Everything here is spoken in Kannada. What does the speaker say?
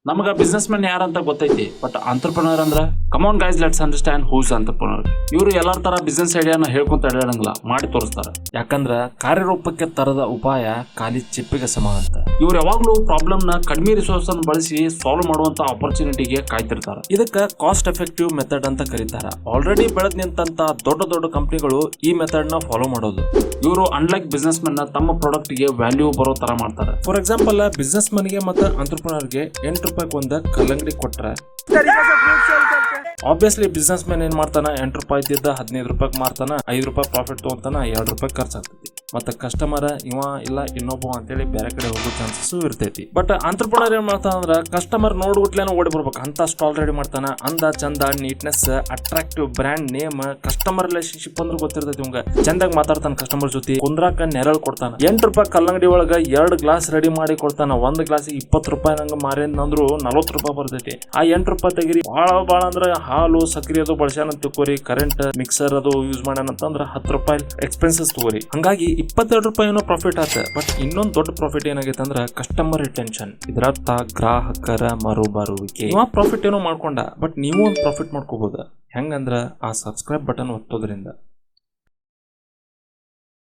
ನಮಗ ಬಿಸ್ನೆಸ್ ಮ್ಯಾನ್ ಯಾರಂತ ಗೊತ್ತೈತಿ, ಬಟ್ ಆಂಟರ್ಪ್ರಿನರ್ ಅಂದ್ರ come on guys, let's understand who's entrepreneur. ಇವರು ಎಲ್ಲಾರ ತರ ಬಿಸ್ನೆಸ್ ಐಡಿಯಾನ ಹೇಳ್ಕೊಂತ ಅಡ್ಯಾಡಂಗಿಲ್ಲ, ಮಾಡಿ ತೋರಿಸ್ತಾರ. ಯಾಕಂದ್ರ ಕಾರ್ಯರೂಪಕ್ಕೆ ತರದ ಉಪಾಯ ಖಾಲಿ ಚಿಪ್ಪಿಗೆ ಸಮ ಅಂತ. ಇವ್ರು ಯಾವಾಗ್ಲೂ ಪ್ರಾಬ್ಲಮ್ ನ ಕಡಿಮೆ ರಿಸೋರ್ಸ್ ಅನ್ನು ಬಳಸಿ ಸಾಲ್ವ್ ಮಾಡುವಂತ ಆಪರ್ಚುನಿಟಿಗೆ ಕಾಯ್ತಿರ್ತಾರ. ಇದಕ್ಕ ಕಾಸ್ಟ್ ಎಫೆಕ್ಟಿವ್ ಮೆಥಡ್ ಅಂತ ಕರೀತಾರ. ಆಲ್ರೆಡಿ ಬೆಳೆದ್ ನಿಂತ ದೊಡ್ಡ ದೊಡ್ಡ ಕಂಪನಿಗಳು ಈ ಮೆಥಡ್ ನ ಫಾಲೋ ಮಾಡೋದು. ಇವರು ಅನ್ಲೈಕ್ ಬಿಸ್ನೆಸ್ ಮೆನ್ ತಮ್ಮ ಪ್ರಾಡಕ್ಟ್ ಗೆ ವ್ಯಾಲ್ಯೂ ಬರೋ ತರ ಮಾಡ್ತಾರೆ. ಫಾರ್ ಎಕ್ಸಾಂಪಲ್, ಬಿಸ್ನೆಸ್ ಮನ್ ಗೆ ಮತ್ತೆ ಆಂಟರ್ಪ್ರಿನರ್ ಗೆ 8 ರೂಪಾಯಿ ಒಂದ ಕಲ್ಲಂಗಡಿ ಕೊಟ್ರೆ ಆಬ್ವಿಯಸ್ಲಿ ಬಿಸ್ನೆಸ್ ಮ್ಯಾನ್ ಏನ್ ಮಾಡ್ತಾನ, 8 ರೂಪಾಯಿ ಇದ್ದಿದ್ದ 15 ರೂಪಾಯಿ ಮಾರ್ತಾನ, 5 ರೂಪಾಯಿ ಪ್ರಾಫಿಟ್ ತಗೊಂತಾನ, 2 ರೂಪಾಯಿ ಖರ್ಚಾಗ್ತೈತಿ. ಮತ್ತೆ ಕಸ್ಟಮರ್ ಇವ ಇಲ್ಲ ಇನ್ನೊಬ್ಬ ಅಂತೇಳಿ ಬೇರೆ ಕಡೆ ಹೋಗೋ ಚಾನ್ಸಸ್ ಇರ್ತೈತಿ. ಬಟ್ ಆಂಟರ್ಪ್ರಿನರ್ ಏನ್ ಮಾಡ್ತಾನ ಅಂದ್ರ ಕಸ್ಟಮರ್ ನೋಡ್ಬಿಟ್ಲೇನೋ ಓಡಿ ಬರ್ಬೇಕು ಅಂತ ಸ್ಟಾಲ್ ರೆಡಿ ಮಾಡ್ತಾನ. ಅಂದ ಚಂದ, neatness, attractive brand name, customer relationship ಅಂದ್ರೆ ಗೊತ್ತಿರ್ತೈತಿ. ಇವಂಗ ಚಂದಾಗ ಮಾತಾಡ್ತಾನ ಕಸ್ಟಮರ್ ಜೊತೆ, ಕುಂದ್ರಾಕ ನೆರಳು ಕೊಡ್ತಾನ. 8 ರೂಪಾಯಿ ಕಲ್ಲಂಗಡಿ ಒಳಗ 2 ಗ್ಲಾಸ್ ರೆಡಿ ಮಾಡಿ ಕೊಡ್ತಾನ. 1 ಗ್ಲಾಸ್ 20 ರೂಪಾಯಿ ನಂಗ ಮಾರೇಂದ್ರು 40 ರೂಪಾಯಿ ಬರ್ತೈತಿ. ಆ 8 ರೂಪಾಯಿ ತೆಗಿರಿ ಬಾಳ ಅಂದ್ರೆ ಹಾಲು ಸಕ್ರಿ ಅದು ಬಳಸ್ಯಾನ ತಗೋರಿ, ಕರೆಂಟ್ ಮಿಕ್ಸರ್ ಅದು ಯೂಸ್ ಮಾಡ್ಯಾನ ಅಂತಂದ್ರ 10 ರೂಪಾಯಿ ಎಕ್ಸ್ಪೆನ್ಸಸ್ ತಗೋರಿ. ಹಂಗಾಗಿ 22 ರೂಪಾಯಿ ಏನೋ ಪ್ರಾಫಿಟ್ ಆತ. ಬಟ್ ಇನ್ನೊಂದು ದೊಡ್ಡ ಪ್ರಾಫಿಟ್ ಏನಾಗೈತೆ ಅಂದ್ರ ಕಸ್ಟಮರ್ ರಿಟೆನ್ಷನ್. ಇದರರ್ಥ ಗ್ರಾಹಕರ ಮರುಬರುವಿಕೆ. ಇವ ಪ್ರಾಫಿಟ್ ಏನೋ ಮಾಡ್ಕೊಂಡ, ಬಟ್ ನೀವು ಒಂದು ಪ್ರಾಫಿಟ್ ಮಾಡ್ಕೋಬಹುದು. ಹೆಂಗಂದ್ರ ಆ ಸಬ್ಸ್ಕ್ರೈಬ್ ಬಟನ್ ಒತ್ತೋದ್ರಿಂದ.